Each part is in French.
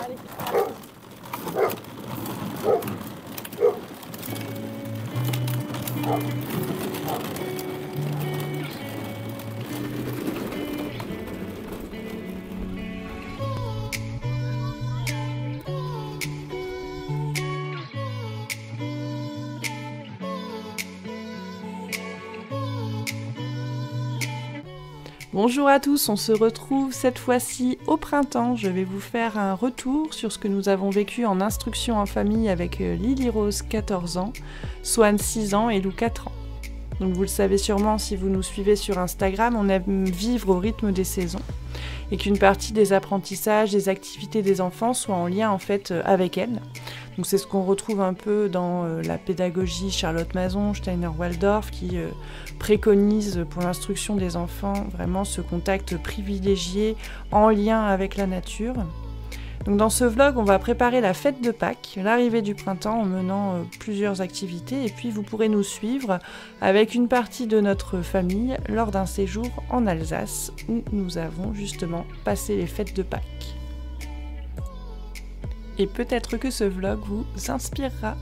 Allez. Bonjour à tous, on se retrouve cette fois-ci au printemps. Je vais vous faire un retour sur ce que nous avons vécu en instruction en famille avec Lily Rose 14 ans, Swan 6 ans et Lou 4 ans. Donc vous le savez sûrement si vous nous suivez sur Instagram, on aime vivre au rythme des saisons et qu'une partie des apprentissages, des activités des enfants soit en lien en fait avec elles. Donc c'est ce qu'on retrouve un peu dans la pédagogie Charlotte Mason, Steiner Waldorf qui préconise pour l'instruction des enfants vraiment ce contact privilégié en lien avec la nature. Donc dans ce vlog, on va préparer la fête de Pâques, l'arrivée du printemps en menant plusieurs activités et puis vous pourrez nous suivre avec une partie de notre famille lors d'un séjour en Alsace où nous avons justement passé les fêtes de Pâques. Et peut-être que ce vlog vous inspirera.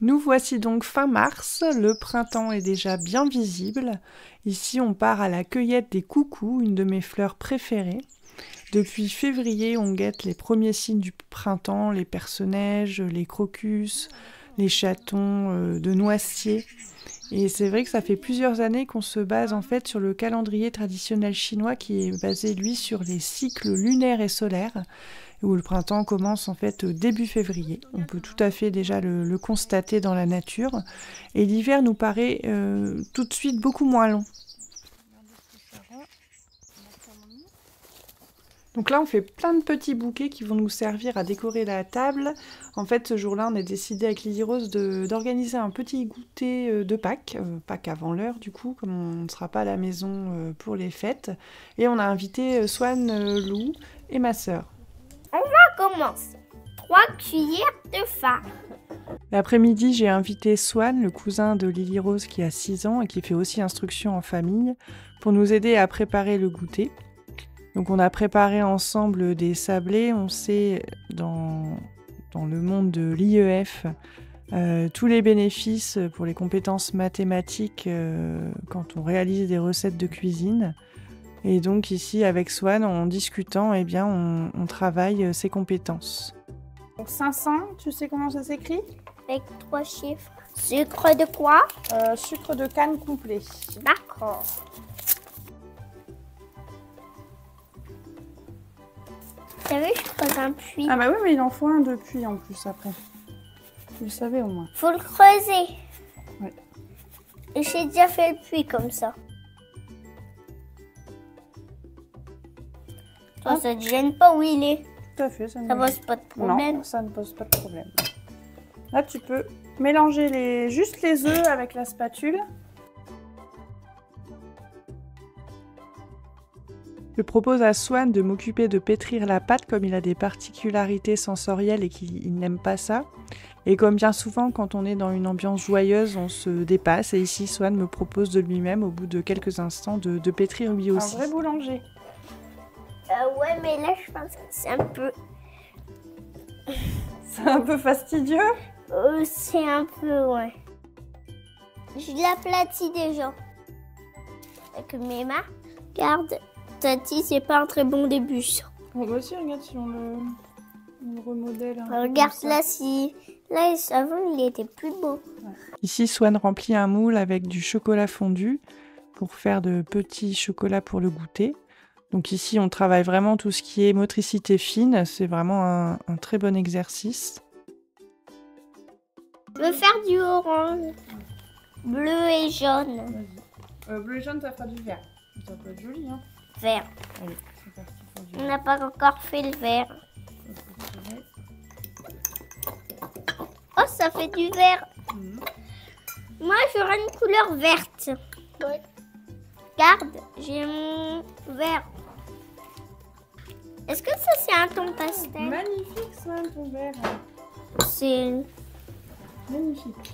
Nous voici donc fin mars, le printemps est déjà bien visible. Ici on part à la cueillette des coucous, une de mes fleurs préférées. Depuis février, on guette les premiers signes du printemps, les perce-neige, les crocus, les chatons de noisetier. Et c'est vrai que ça fait plusieurs années qu'on se base en fait sur le calendrier traditionnel chinois qui est basé lui sur les cycles lunaires et solaires, où le printemps commence en fait début février. On peut tout à fait déjà le constater dans la nature. Et l'hiver nous paraît tout de suite beaucoup moins long. Donc là, on fait plein de petits bouquets qui vont nous servir à décorer la table. En fait, ce jour-là, on a décidé avec Lily Rose d'organiser un petit goûter de Pâques. Pâques avant l'heure, du coup, comme on ne sera pas à la maison pour les fêtes. Et on a invité Swan, Lou et ma sœur. On commence. 3 cuillères de farine. L'après-midi, j'ai invité Swan, le cousin de Lily Rose qui a 6 ans et qui fait aussi instruction en famille, pour nous aider à préparer le goûter. Donc on a préparé ensemble des sablés. On sait dans le monde de l'IEF tous les bénéfices pour les compétences mathématiques quand on réalise des recettes de cuisine. Et donc ici, avec Swan, en discutant, eh bien, on travaille ses compétences. Donc 500, tu sais comment ça s'écrit? Avec 3 chiffres. Sucre de quoi? Sucre de canne complet. D'accord. T'as vu, je creuse un puits. Ah bah oui, mais il en faut un de puits en plus après. Tu le savais au moins. Faut le creuser. Ouais. Et j'ai déjà fait le puits comme ça. Toi, ça te gêne pas où il est? Tout à fait, ça pose pas de problème. Non, ça ne pose pas de problème. Là, tu peux mélanger juste les œufs avec la spatule. Je propose à Swan de m'occuper de pétrir la pâte comme il a des particularités sensorielles et qu'il n'aime pas ça. Et comme bien souvent, quand on est dans une ambiance joyeuse, on se dépasse. Et ici, Swan me propose de lui-même, au bout de quelques instants, de pétrir lui aussi. Un vrai boulanger. Ouais, mais là, je pense que c'est un peu... C'est un peu fastidieux? C'est un peu, ouais. Je l'aplatis déjà. Avec mes mains. Regarde, Tati, c'est pas un très bon début, ça. On va aussi, regarde si on le remodèle. Regarde là, si... Là, avant, il était plus beau. Ouais. Ici, Swan remplit un moule avec du chocolat fondu pour faire de petits chocolats pour le goûter. Donc ici, on travaille vraiment tout ce qui est motricité fine. C'est vraiment un très bon exercice. Je veux faire du orange, bleu et jaune. Vas-y. Bleu et jaune, ça fera du vert. Ça peut être joli, hein. Vert. Allez, c'est parti pour du On vert. n'a pas encore fait le vert. Oh, ça fait du vert. Moi, j'aurai une couleur verte. Ouais. Regarde, j'ai mon vert. Est-ce que ça, c'est un ton pastel? Magnifique, Swan, ton vert. C'est Magnifique.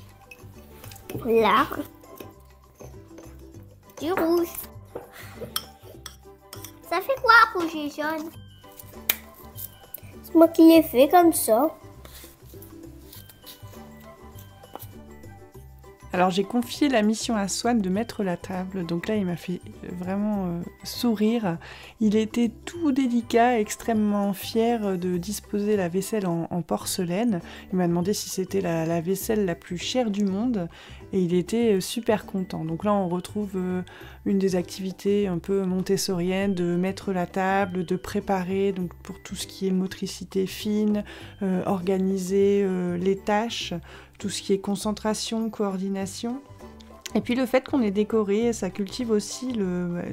là. Du rouge. Ça fait quoi, rouge et jaune? C'est moi qui l'ai fait comme ça. Alors j'ai confié la mission à Swan de mettre la table, donc là il m'a fait vraiment sourire. Il était tout délicat, extrêmement fier de disposer la vaisselle en porcelaine. Il m'a demandé si c'était la vaisselle la plus chère du monde et il était super content. Donc là on retrouve une des activités un peu montessoriennes, de mettre la table, de préparer donc pour tout ce qui est motricité fine, organiser les tâches, tout ce qui est concentration, coordination. Et puis le fait qu'on ait décoré, ça cultive aussi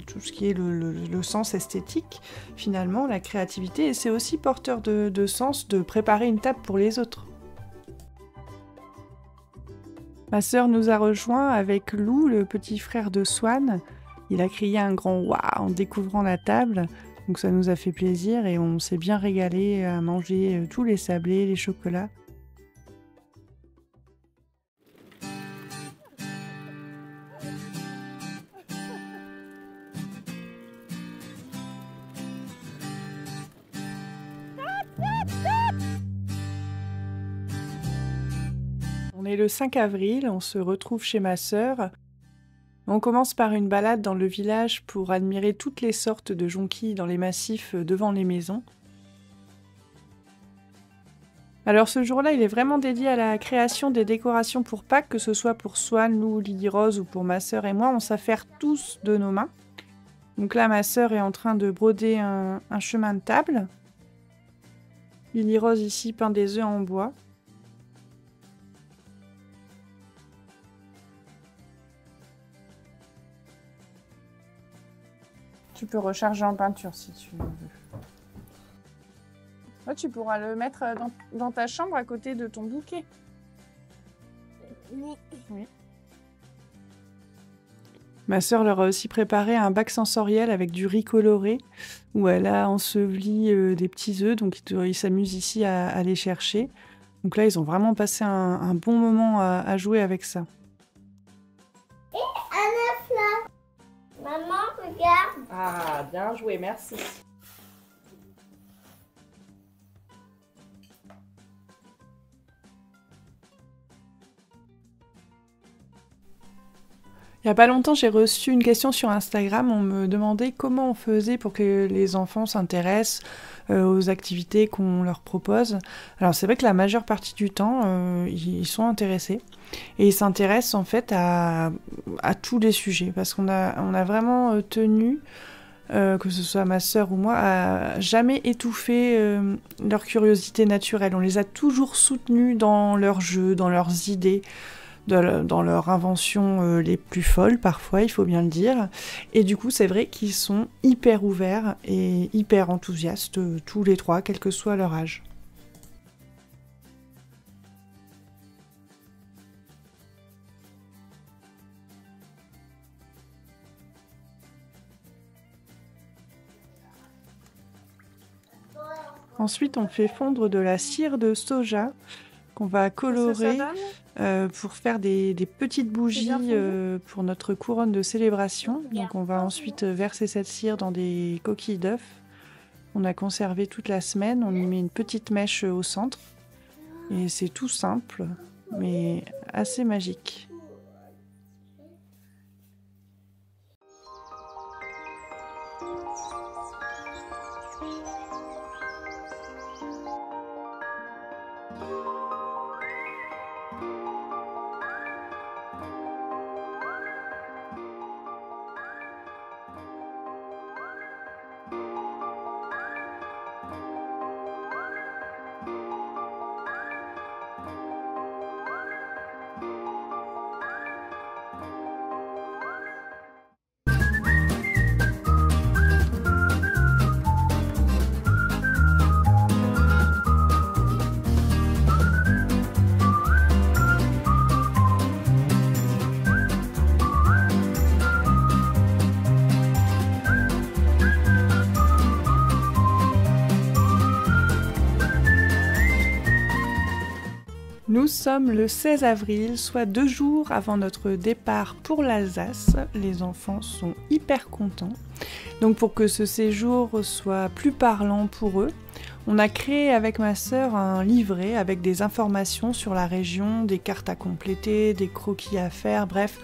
tout ce qui est le sens esthétique, finalement, la créativité. Et c'est aussi porteur de sens de préparer une table pour les autres. Ma sœur nous a rejoints avec Lou, le petit frère de Swan. Il a crié un grand « waouh » en découvrant la table. Donc ça nous a fait plaisir et on s'est bien régalé à manger tous les sablés, les chocolats. On est le 5 avril, on se retrouve chez ma sœur. On commence par une balade dans le village pour admirer toutes les sortes de jonquilles dans les massifs devant les maisons. Alors ce jour-là, il est vraiment dédié à la création des décorations pour Pâques, que ce soit pour Swan, Lou, Lily Rose ou pour ma sœur et moi, on s'affaire tous de nos mains. Donc là, ma sœur est en train de broder un chemin de table. Lily Rose ici peint des œufs en bois. Tu peux recharger en peinture si tu veux. Ouais, tu pourras le mettre dans ta chambre à côté de ton bouquet. Oui. Ma sœur leur a aussi préparé un bac sensoriel avec du riz coloré où elle a enseveli des petits œufs, donc ils s'amusent ici à les chercher. Donc là, ils ont vraiment passé un bon moment à jouer avec ça. Et un œuf là. Maman, regarde. Ah, bien joué, merci. Il n'y a pas longtemps, j'ai reçu une question sur Instagram. On me demandait comment on faisait pour que les enfants s'intéressent aux activités qu'on leur propose. Alors c'est vrai que la majeure partie du temps, ils sont intéressés. Et ils s'intéressent en fait à tous les sujets. Parce qu'on a vraiment tenu, que ce soit ma sœur ou moi, à jamais étouffer leur curiosité naturelle. On les a toujours soutenus dans leurs jeux, dans leurs idées, dans leurs inventions les plus folles parfois, il faut bien le dire. Et du coup, c'est vrai qu'ils sont hyper ouverts et hyper enthousiastes, tous les trois, quel que soit leur âge. Ensuite, on fait fondre de la cire de soja qu'on va colorer pour faire des petites bougies pour notre couronne de célébration. Donc on va ensuite verser cette cire dans des coquilles d'œufs. On a conservé toute la semaine, on y met une petite mèche au centre. Et c'est tout simple, mais assez magique. Nous sommes le 16 avril, soit 2 jours avant notre départ pour l'Alsace. Les enfants sont hyper contents. Donc pour que ce séjour soit plus parlant pour eux, on a créé avec ma sœur un livret avec des informations sur la région, des cartes à compléter, des croquis à faire, bref,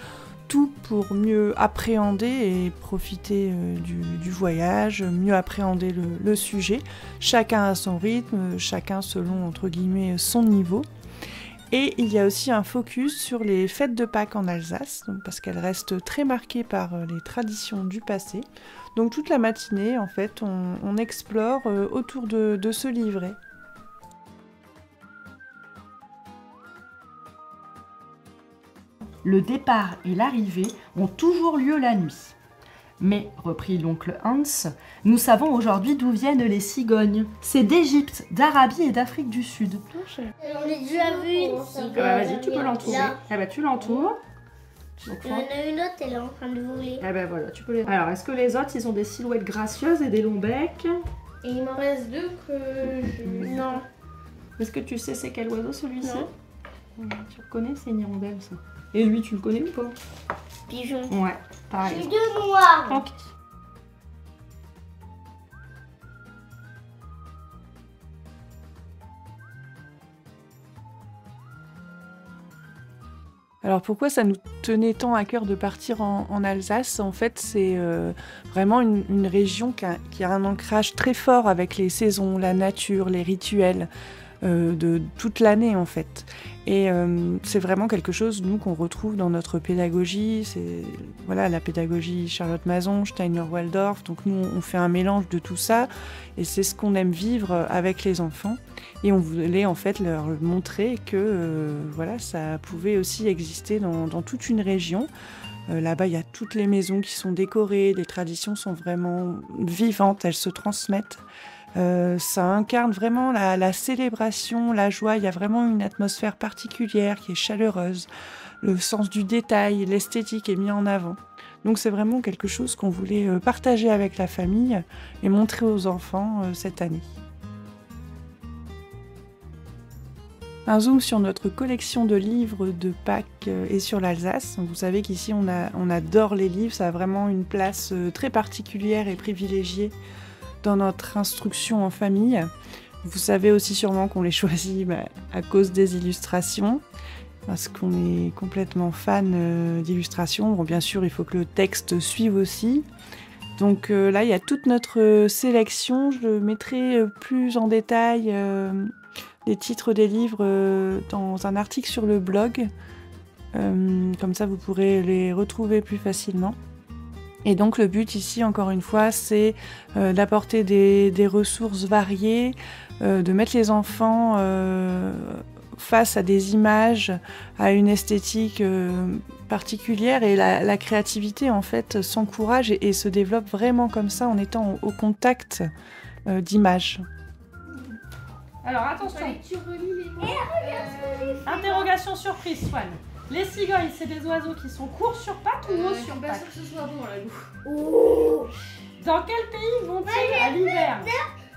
tout pour mieux appréhender et profiter du voyage, mieux appréhender le sujet, chacun à son rythme, chacun selon entre guillemets son niveau. Et il y a aussi un focus sur les fêtes de Pâques en Alsace, parce qu'elles restent très marquées par les traditions du passé. Donc toute la matinée, en fait, on explore autour de ce livret. Le départ et l'arrivée ont toujours lieu la nuit. Mais, reprit l'oncle Hans, nous savons aujourd'hui d'où viennent les cigognes. C'est d'Égypte, d'Arabie et d'Afrique du Sud. On a déjà vu une cigogne. Vas-y, tu peux l'entourer. Tu l'entoures. Il y en a une autre, elle est en train de voler. Voilà, tu peux les... Alors, est-ce que les autres, ils ont des silhouettes gracieuses et des longs becs? Et il m'en reste 2 que je... Non. Est-ce que tu sais c'est quel oiseau celui-ci? Non. Tu le connais, c'est une hirondelle ça. Et lui, tu le connais ou pas? Pigeon. Ouais, pareil. J'ai 2 noirs. Ok. Alors pourquoi ça nous tenait tant à cœur de partir en Alsace? En fait, c'est vraiment une région qui a un ancrage très fort avec les saisons, la nature, les rituels de toute l'année en fait. Et c'est vraiment quelque chose, nous, qu'on retrouve dans notre pédagogie. C'est voilà, la pédagogie Charlotte Mason, Steiner Waldorf. Donc nous, on fait un mélange de tout ça. Et c'est ce qu'on aime vivre avec les enfants. Et on voulait en fait leur montrer que voilà, ça pouvait aussi exister dans toute une région. Là-bas, il y a toutes les maisons qui sont décorées. Les traditions sont vraiment vivantes, elles se transmettent. Ça incarne vraiment la célébration, la joie. Il y a vraiment une atmosphère particulière qui est chaleureuse. Le sens du détail, l'esthétique est mis en avant. Donc c'est vraiment quelque chose qu'on voulait partager avec la famille et montrer aux enfants cette année. Un zoom sur notre collection de livres de Pâques et sur l'Alsace. Vous savez qu'ici on adore les livres, ça a vraiment une place très particulière et privilégiée dans notre instruction en famille. Vous savez aussi sûrement qu'on les choisit à cause des illustrations, parce qu'on est complètement fan d'illustrations. Bon, bien sûr, il faut que le texte suive aussi. Donc là, il y a toute notre sélection. Je mettrai plus en détail les titres des livres dans un article sur le blog. Comme ça, vous pourrez les retrouver plus facilement. Et donc le but ici, encore une fois, c'est d'apporter des ressources variées, de mettre les enfants face à des images, à une esthétique particulière, et la créativité en fait s'encourage et se développe vraiment comme ça en étant au contact d'images. Alors attention, interrogation surprise, Swan. Les cigognes, c'est des oiseaux qui sont courts sur pattes ou hauts sur pattes? Je suis pas sûre que ce soit bon là, Lou. Dans quel pays vont-ils à l'hiver?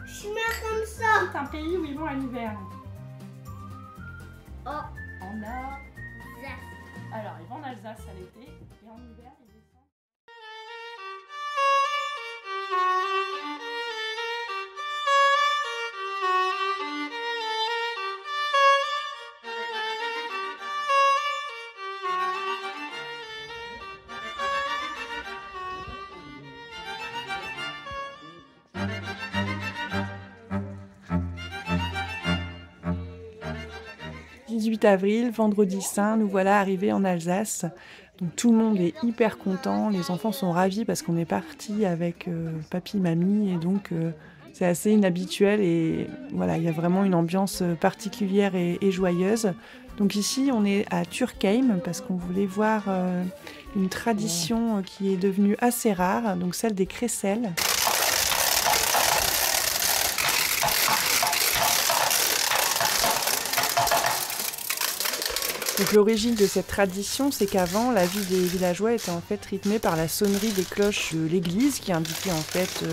Je suis mal comme ça. C'est un pays où ils vont à l'hiver. Oh. En Alsace. Alors, ils vont en Alsace à l'été et en hiver, ils descendent. Le 18 avril, vendredi saint, nous voilà arrivés en Alsace. Donc tout le monde est hyper content, les enfants sont ravis parce qu'on est partis avec papy, mamie, et donc c'est assez inhabituel et voilà, il y a vraiment une ambiance particulière et joyeuse. Donc ici, on est à Turkheim parce qu'on voulait voir une tradition qui est devenue assez rare, donc celle des crécelles. Donc l'origine de cette tradition, c'est qu'avant, la vie des villageois était en fait rythmée par la sonnerie des cloches de l'église qui indiquait en fait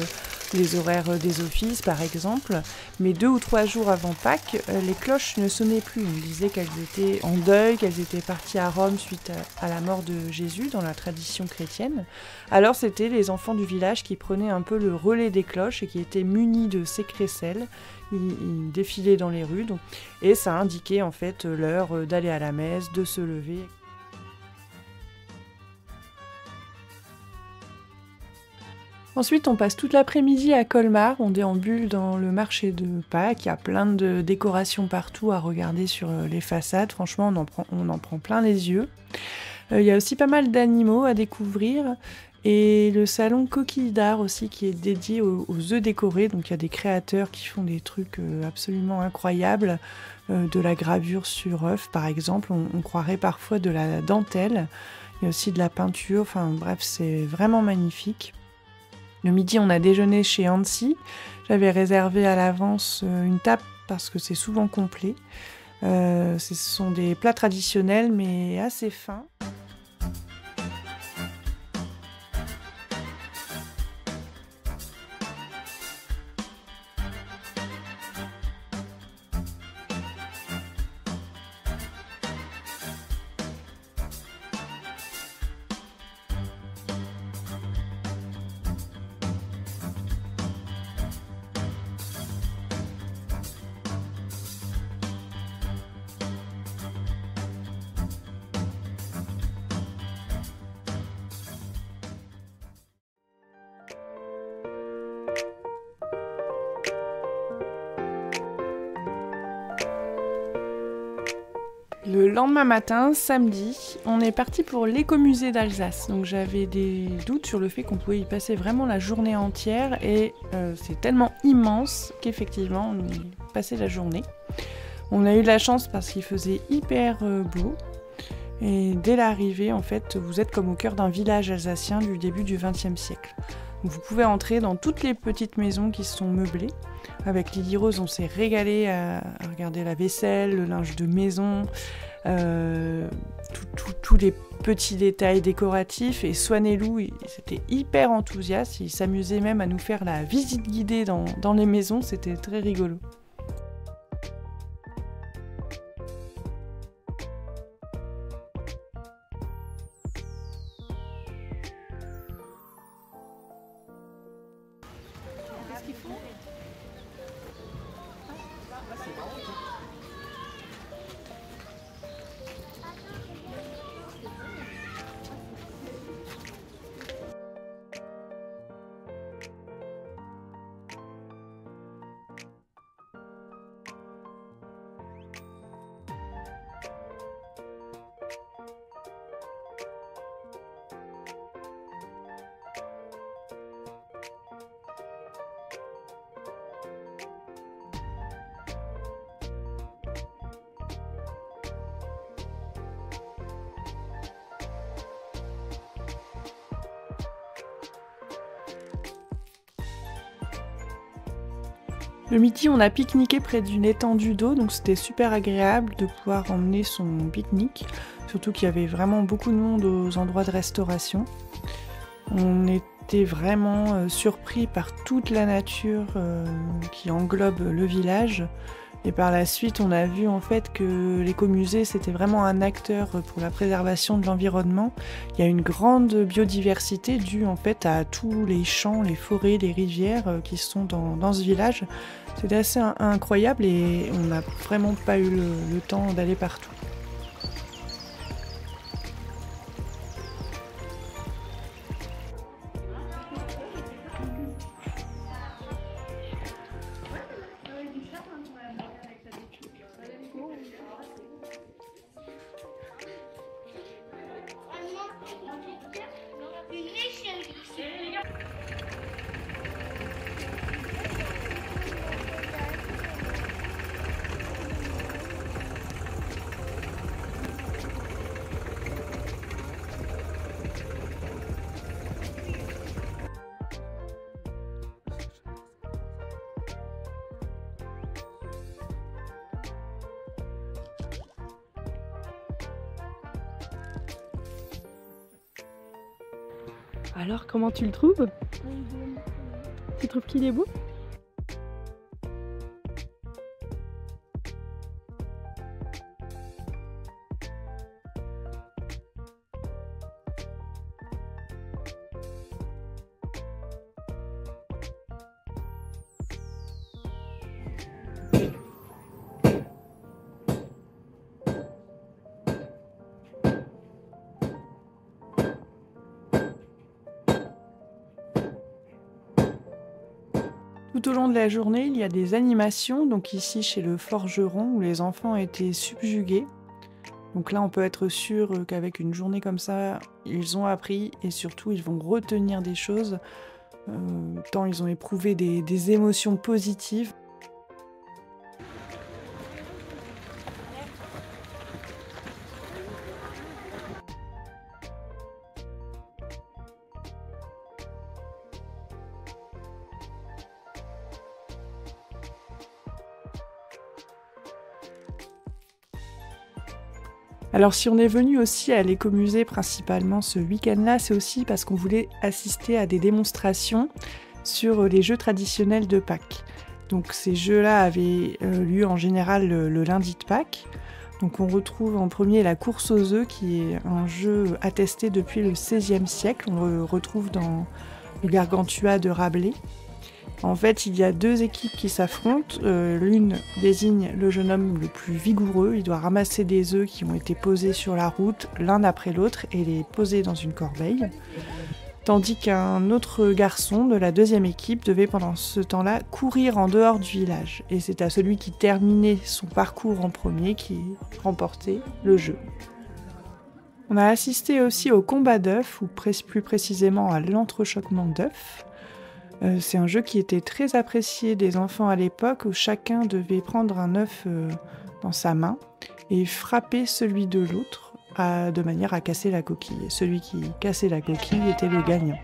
les horaires des offices par exemple, mais 2 ou 3 jours avant Pâques, les cloches ne sonnaient plus. On disait qu'elles étaient en deuil, qu'elles étaient parties à Rome suite à la mort de Jésus dans la tradition chrétienne. Alors c'était les enfants du village qui prenaient un peu le relais des cloches et qui étaient munis de ces crécelles. Ils défilaient dans les rues et ça indiquait en fait l'heure d'aller à la messe, de se lever. Ensuite, on passe toute l'après-midi à Colmar, on déambule dans le marché de Pâques, il y a plein de décorations partout à regarder sur les façades, franchement on en prend plein les yeux. Il y a aussi pas mal d'animaux à découvrir, et le salon Coquille d'Art aussi qui est dédié aux œufs décorés, donc il y a des créateurs qui font des trucs absolument incroyables, de la gravure sur œuf par exemple, on croirait parfois de la dentelle, il y a aussi de la peinture, enfin bref c'est vraiment magnifique. Le midi, on a déjeuné chez Annecy. J'avais réservé à l'avance une table parce que c'est souvent complet. Ce sont des plats traditionnels mais assez fins. Le lendemain matin, samedi, on est parti pour l'écomusée d'Alsace. Donc j'avais des doutes sur le fait qu'on pouvait y passer vraiment la journée entière et c'est tellement immense qu'effectivement on y passait la journée. On a eu de la chance parce qu'il faisait hyper beau et dès l'arrivée en fait vous êtes comme au cœur d'un village alsacien du début du XXe siècle. Donc, vous pouvez entrer dans toutes les petites maisons qui sont meublées. Avec Lily Rose, on s'est régalé à regarder la vaisselle, le linge de maison, tous les petits détails décoratifs. Et Swan et Lou, ils étaient hyper enthousiastes. Ils s'amusaient même à nous faire la visite guidée dans les maisons. C'était très rigolo. Le midi, on a pique-niqué près d'une étendue d'eau, donc c'était super agréable de pouvoir emmener son pique-nique, surtout qu'il y avait vraiment beaucoup de monde aux endroits de restauration. On était vraiment surpris par toute la nature qui englobe le village. Et par la suite, on a vu en fait que l'écomusée, c'était vraiment un acteur pour la préservation de l'environnement. Il y a une grande biodiversité due en fait à tous les champs, les forêts, les rivières qui sont dans ce village. C'était assez incroyable et on n'a vraiment pas eu le temps d'aller partout. Alors, comment tu le trouves? Tu trouves qu'il est beau? Tout au long de la journée, il y a des animations, donc ici chez le forgeron où les enfants étaient subjugués. Donc là, on peut être sûr qu'avec une journée comme ça, ils ont appris et surtout ils vont retenir des choses, tant ils ont éprouvé des émotions positives. Alors si on est venu aussi à l'écomusée principalement ce week-end-là, c'est aussi parce qu'on voulait assister à des démonstrations sur les jeux traditionnels de Pâques. Donc ces jeux-là avaient lieu en général le lundi de Pâques. Donc on retrouve en premier la course aux œufs qui est un jeu attesté depuis le XVIe siècle. On le retrouve dans le Gargantua de Rabelais. En fait, il y a deux équipes qui s'affrontent. L'une désigne le jeune homme le plus vigoureux. Il doit ramasser des œufs qui ont été posés sur la route l'un après l'autre et les poser dans une corbeille. Tandis qu'un autre garçon de la deuxième équipe devait pendant ce temps-là courir en dehors du village. Et c'est à celui qui terminait son parcours en premier qui remportait le jeu. On a assisté aussi au combat d'œufs, ou plus précisément à l'entrechoquement d'œufs. C'est un jeu qui était très apprécié des enfants à l'époque, où chacun devait prendre un œuf dans sa main et frapper celui de l'autre de manière à casser la coquille. Et celui qui cassait la coquille était le gagnant.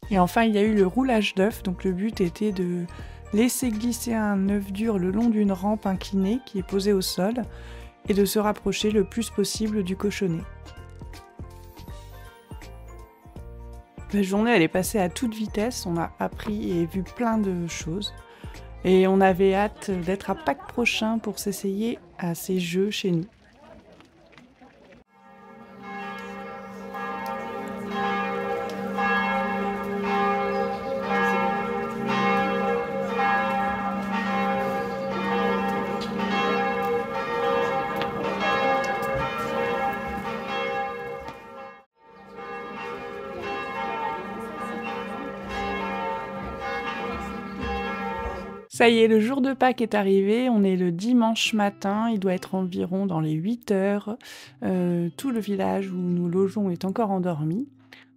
Et enfin, il y a eu le roulage d'œufs. Donc le but était de laisser glisser un œuf dur le long d'une rampe inclinée qui est posée au sol et de se rapprocher le plus possible du cochonnet. La journée, elle est passée à toute vitesse, on a appris et vu plein de choses. Et on avait hâte d'être à Pâques prochain pour s'essayer à ces jeux chez nous. Ça y est, le jour de Pâques est arrivé, on est le dimanche matin, il doit être environ dans les 8 heures. Tout le village où nous logeons est encore endormi.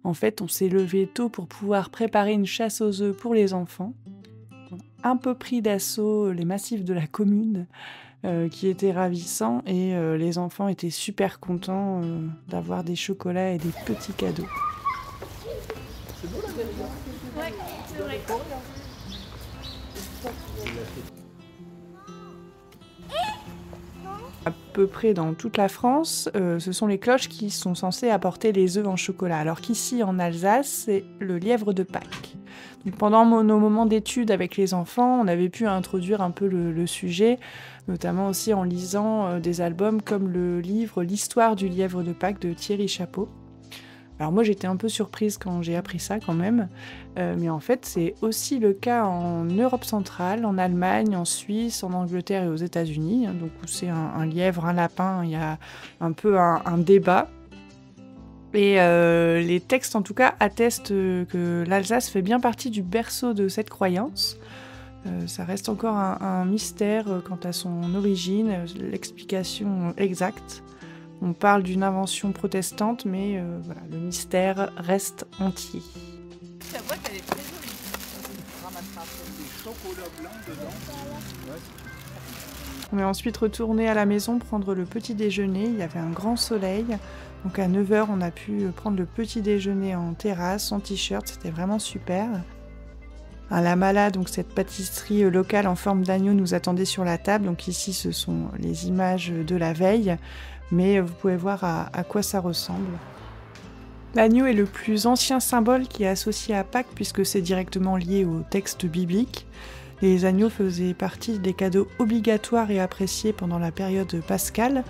En fait, on s'est levé tôt pour pouvoir préparer une chasse aux œufs pour les enfants. Un peu pris d'assaut les massifs de la commune, qui étaient ravissants, et les enfants étaient super contents d'avoir des chocolats et des petits cadeaux. C'est beau là, ouais, c'est vrai. À peu près dans toute la France, ce sont les cloches qui sont censées apporter les œufs en chocolat. Alors qu'ici, en Alsace, c'est le lièvre de Pâques. Donc, pendant nos moments d'études avec les enfants, on avait pu introduire un peu le sujet, notamment aussi en lisant des albums comme le livre « L'histoire du lièvre de Pâques » de Thierry Chapeau. Alors moi j'étais un peu surprise quand j'ai appris ça quand même, mais en fait c'est aussi le cas en Europe centrale, en Allemagne, en Suisse, en Angleterre et aux États-Unis, donc où c'est un lièvre, un lapin, il y a un peu un débat. Et les textes en tout cas attestent que l'Alsace fait bien partie du berceau de cette croyance. Ça reste encore un mystère quant à son origine, l'explication exacte. On parle d'une invention protestante, mais voilà, le mystère reste entier. La boîte, elle est très jolie. On ramassera des chocolats blancs dedans. On est ensuite retourné à la maison prendre le petit déjeuner. Il y avait un grand soleil. Donc à 9 h, on a pu prendre le petit déjeuner en terrasse, en t-shirt. C'était vraiment super. Un lamala, donc cette pâtisserie locale en forme d'agneau, nous attendait sur la table. Donc ici, ce sont les images de la veille, mais vous pouvez voir à quoi ça ressemble. L'agneau est le plus ancien symbole qui est associé à Pâques puisque c'est directement lié au texte biblique. Les agneaux faisaient partie des cadeaux obligatoires et appréciés pendant la période pascale.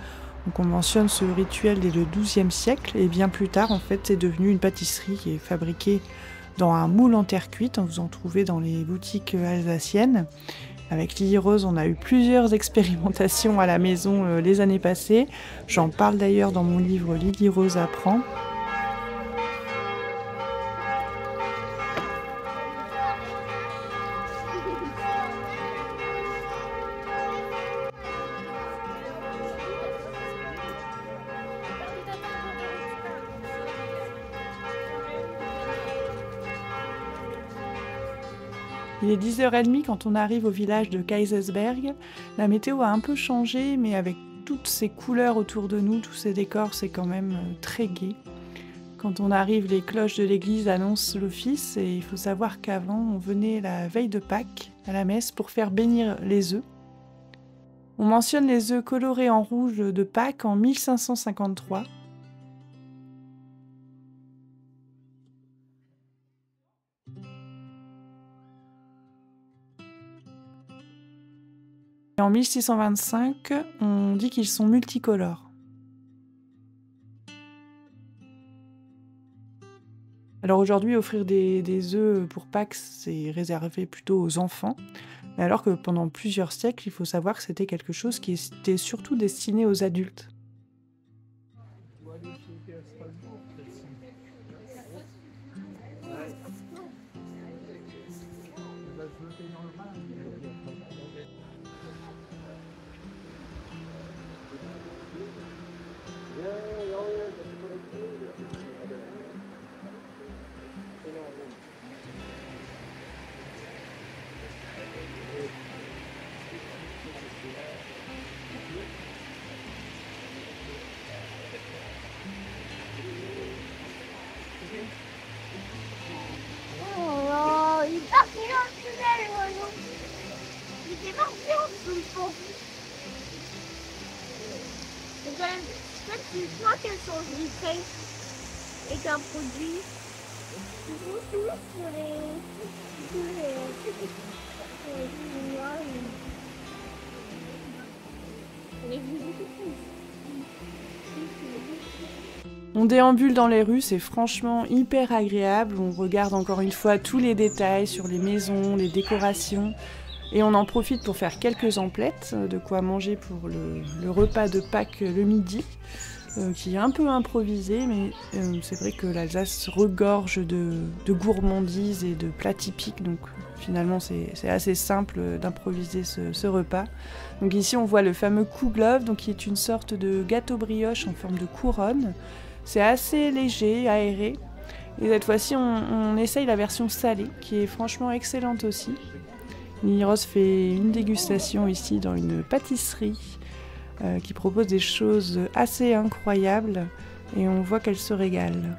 Donc on mentionne ce rituel dès le XIIe siècle et bien plus tard, en fait, c'est devenu une pâtisserie qui est fabriquée dans un moule en terre cuite. Vous en trouvez dans les boutiques alsaciennes. Avec Lily Rose, on a eu plusieurs expérimentations à la maison les années passées. J'en parle d'ailleurs dans mon livre Lily Rose apprend. Il est 10h30 quand on arrive au village de Kaysersberg. La météo a un peu changé, mais avec toutes ces couleurs autour de nous, tous ces décors, c'est quand même très gai. Quand on arrive, les cloches de l'église annoncent l'office et il faut savoir qu'avant, on venait la veille de Pâques à la messe pour faire bénir les œufs. On mentionne les œufs colorés en rouge de Pâques en 1553. Et en 1625, on dit qu'ils sont multicolores. Alors aujourd'hui, offrir des œufs pour Pâques, c'est réservé plutôt aux enfants. Mais alors que pendant plusieurs siècles, il faut savoir que c'était quelque chose qui était surtout destiné aux adultes. Tu vois qu'elles sont vitrées et qu'un produit toujours sur On déambule dans les rues, c'est franchement hyper agréable. On regarde encore une fois tous les détails sur les maisons, les décorations. Et on en profite pour faire quelques emplettes, de quoi manger pour le repas de Pâques le midi, qui est un peu improvisé, mais c'est vrai que l'Alsace regorge de gourmandises et de plats typiques, donc finalement c'est assez simple d'improviser ce repas. Donc ici on voit le fameux Kuhgloff, donc qui est une sorte de gâteau brioche en forme de couronne. C'est assez léger, aéré, et cette fois-ci on essaye la version salée, qui est franchement excellente aussi. Lily Rose fait une dégustation ici dans une pâtisserie qui propose des choses assez incroyables et on voit qu'elle se régale.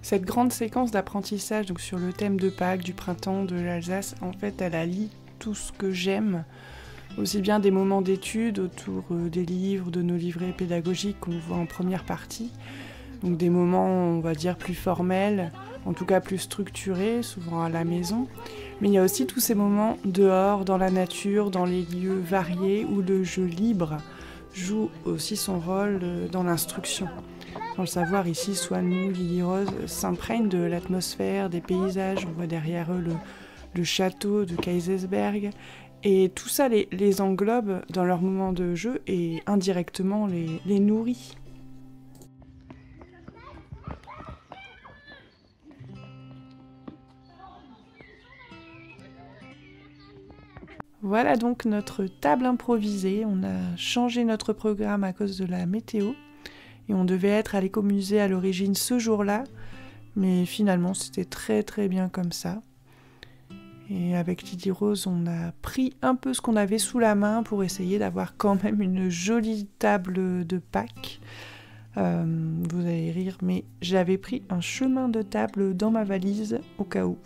Cette grande séquence d'apprentissage donc sur le thème de Pâques, du printemps, de l'Alsace, en fait elle allie tout ce que j'aime. Aussi bien des moments d'études autour des livres, de nos livrets pédagogiques qu'on voit en première partie. Donc des moments, on va dire, plus formels, en tout cas plus structurés, souvent à la maison. Mais il y a aussi tous ces moments dehors, dans la nature, dans les lieux variés, où le jeu libre joue aussi son rôle dans l'instruction. Sans le savoir, ici, Swan, Lily Rose s'imprègnent de l'atmosphère, des paysages. On voit derrière eux le château de Kaysersberg. Et tout ça les englobe dans leur moment de jeu et indirectement les nourrit. Voilà donc notre table improvisée. On a changé notre programme à cause de la météo. Et on devait être à l'écomusée à l'origine ce jour-là. Mais finalement, c'était très très bien comme ça. Et avec Lily Rose, on a pris un peu ce qu'on avait sous la main pour essayer d'avoir quand même une jolie table de Pâques. Vous allez rire, mais j'avais pris un chemin de table dans ma valise au cas où.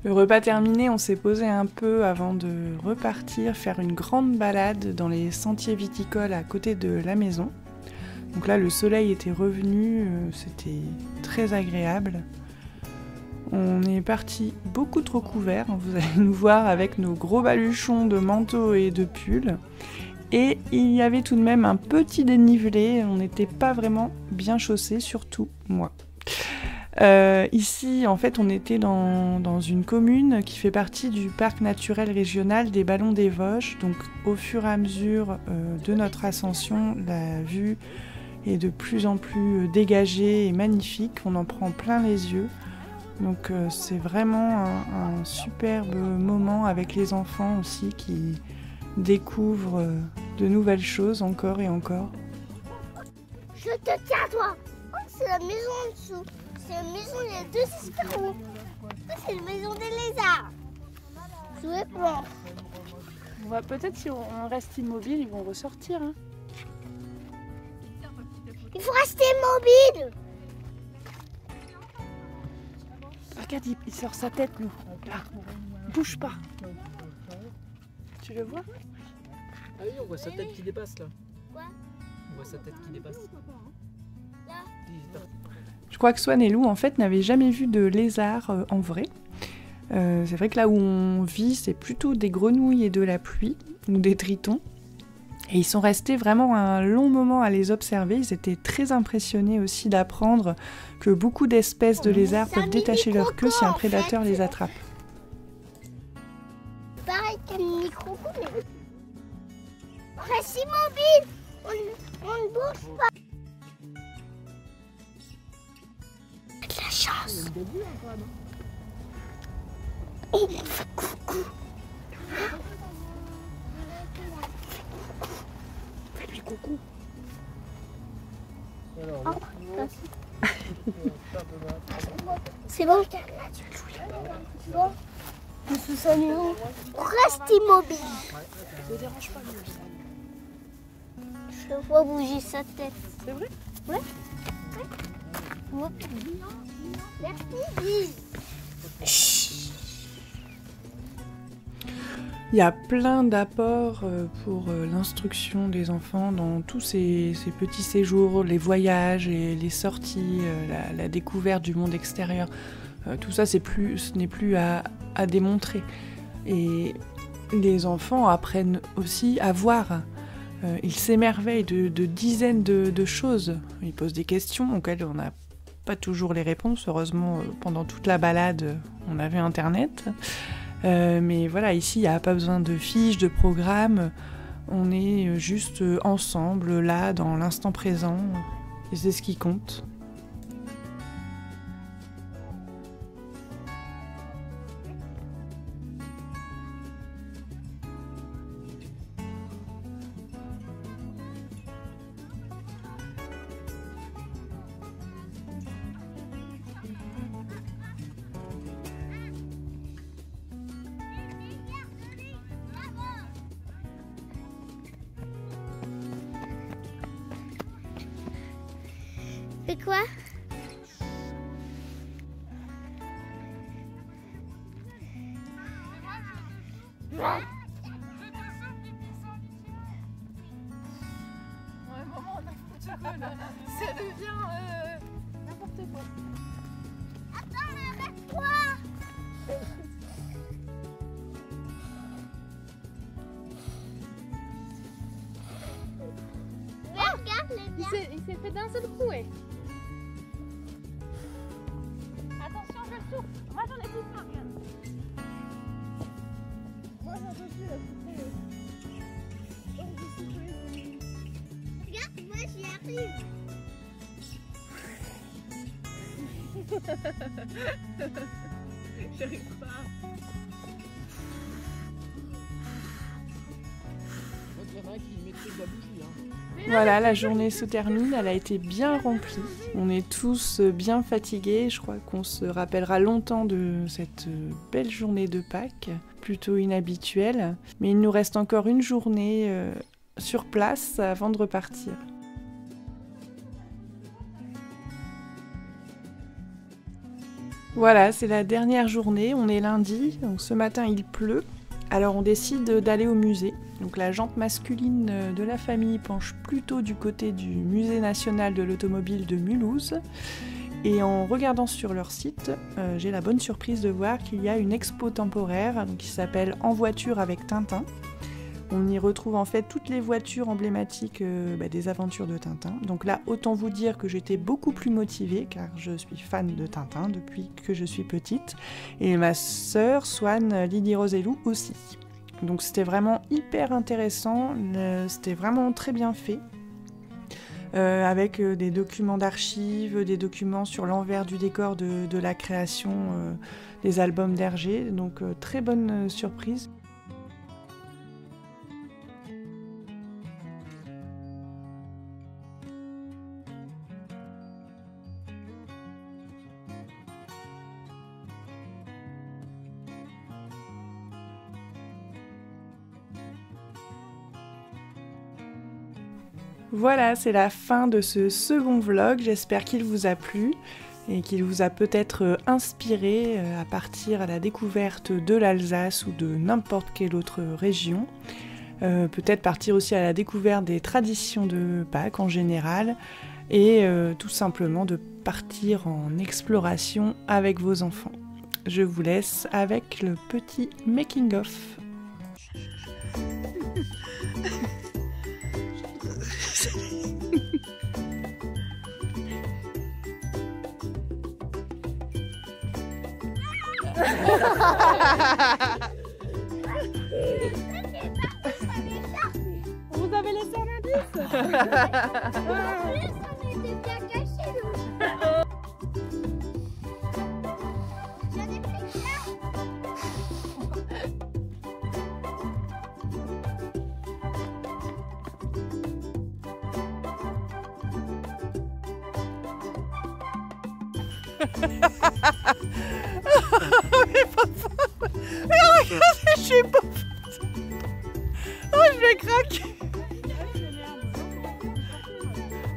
Le repas terminé, on s'est posé un peu avant de repartir faire une grande balade dans les sentiers viticoles à côté de la maison. Donc là, le soleil était revenu, c'était très agréable. On est parti beaucoup trop couvert, vous allez nous voir avec nos gros baluchons de manteaux et de pulls. Et il y avait tout de même un petit dénivelé, on n'était pas vraiment bien chaussés, surtout moi. Ici, en fait, on était dans une commune qui fait partie du parc naturel régional des Ballons des Vosges. Donc, au fur et à mesure de notre ascension, la vue est de plus en plus dégagée et magnifique. On en prend plein les yeux. Donc, c'est vraiment un superbe moment avec les enfants aussi qui découvrent de nouvelles choses encore et encore. Je te tiens, toi. Oh, c'est la maison en dessous. C'est la maison, il y a 2 escargots. C'est la maison des lézards. Je vais prendre. On va peut-être, si on reste immobile, ils vont ressortir. Hein. Il faut rester mobile. Regarde, il sort sa tête, nous. Là. Bouge pas. Tu le vois? Ah oui, on voit sa tête qui dépasse là. Quoi? On voit sa tête qui dépasse. Là. Je crois que Swan et Lou, en fait, n'avaient jamais vu de lézard en vrai. C'est vrai que là où on vit, c'est plutôt des grenouilles et de la pluie, ou des tritons. Et ils sont restés vraiment un long moment à les observer. Ils étaient très impressionnés aussi d'apprendre que beaucoup d'espèces de lézards peuvent détacher leur queue si un prédateur les attrape. Pareil qu'un micro, mais reste immobile. On ne bouge pas. De la chance. Oh, coucou. Fais-lui coucou. Oh, c'est bon. C'est bon. Monsieur Samuel, reste immobile. Ne dérange pas, Je le vois bouger sa tête. c'est vrai? Ouais. Ouais. Merci. Il y a plein d'apports pour l'instruction des enfants dans tous ces petits séjours, les voyages et les sorties, la découverte du monde extérieur. Tout ça, ce n'est plus à démontrer. Et les enfants apprennent aussi à voir. Ils s'émerveillent de dizaines de choses. Ils posent des questions auxquelles on n'a pas toujours les réponses. Heureusement, pendant toute la balade, on avait Internet. Mais voilà, ici, il n'y a pas besoin de fiches, de programmes. On est juste ensemble, là, dans l'instant présent. Et c'est ce qui compte. C'est quoi? Ça devient n'importe quoi. Attends, mais avec toi. Mais regarde bien. Il s'est fait d'un seul coup, ouais. Attention, je le souffle. Moi, j'en ai plus un, regarde. Moi, j'en peux plus, là, Regarde, moi j'y arrive. J'arrive pas. Il y en a un qui maîtrise la bougie. Hein. Voilà, la journée se termine, elle a été bien remplie. On est tous bien fatigués, je crois qu'on se rappellera longtemps de cette belle journée de Pâques, plutôt inhabituelle. Mais il nous reste encore une journée sur place avant de repartir. Voilà, c'est la dernière journée, on est lundi, donc ce matin il pleut. Alors on décide d'aller au musée. Donc la jante masculine de la famille penche plutôt du côté du Musée national de l'automobile de Mulhouse. Et en regardant sur leur site, j'ai la bonne surprise de voir qu'il y a une expo temporaire qui s'appelle En voiture avec Tintin. On y retrouve en fait toutes les voitures emblématiques des aventures de Tintin. Donc là, autant vous dire que j'étais beaucoup plus motivée car je suis fan de Tintin depuis que je suis petite. Et ma sœur, Swan, Lily Rose et Lou aussi. Donc c'était vraiment hyper intéressant, c'était vraiment très bien fait. Avec des documents d'archives, des documents sur l'envers du décor de la création des albums d'Hergé. Donc très bonne surprise. Voilà, c'est la fin de ce second vlog. J'espère qu'il vous a plu et qu'il vous a peut-être inspiré à partir à la découverte de l'Alsace ou de n'importe quelle autre région. Peut-être partir aussi à la découverte des traditions de Pâques en général et tout simplement de partir en exploration avec vos enfants. Je vous laisse avec le petit making-of. Vous avez laissé un indice. En plus, on était bien cachés, nous. J'en ai pris ça. Je suis pas forte. Oh, je vais craquer.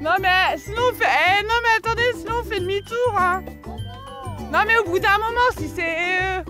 Non mais sinon on fait... non mais attendez, sinon on fait demi-tour hein. Non mais au bout d'un moment si c'est...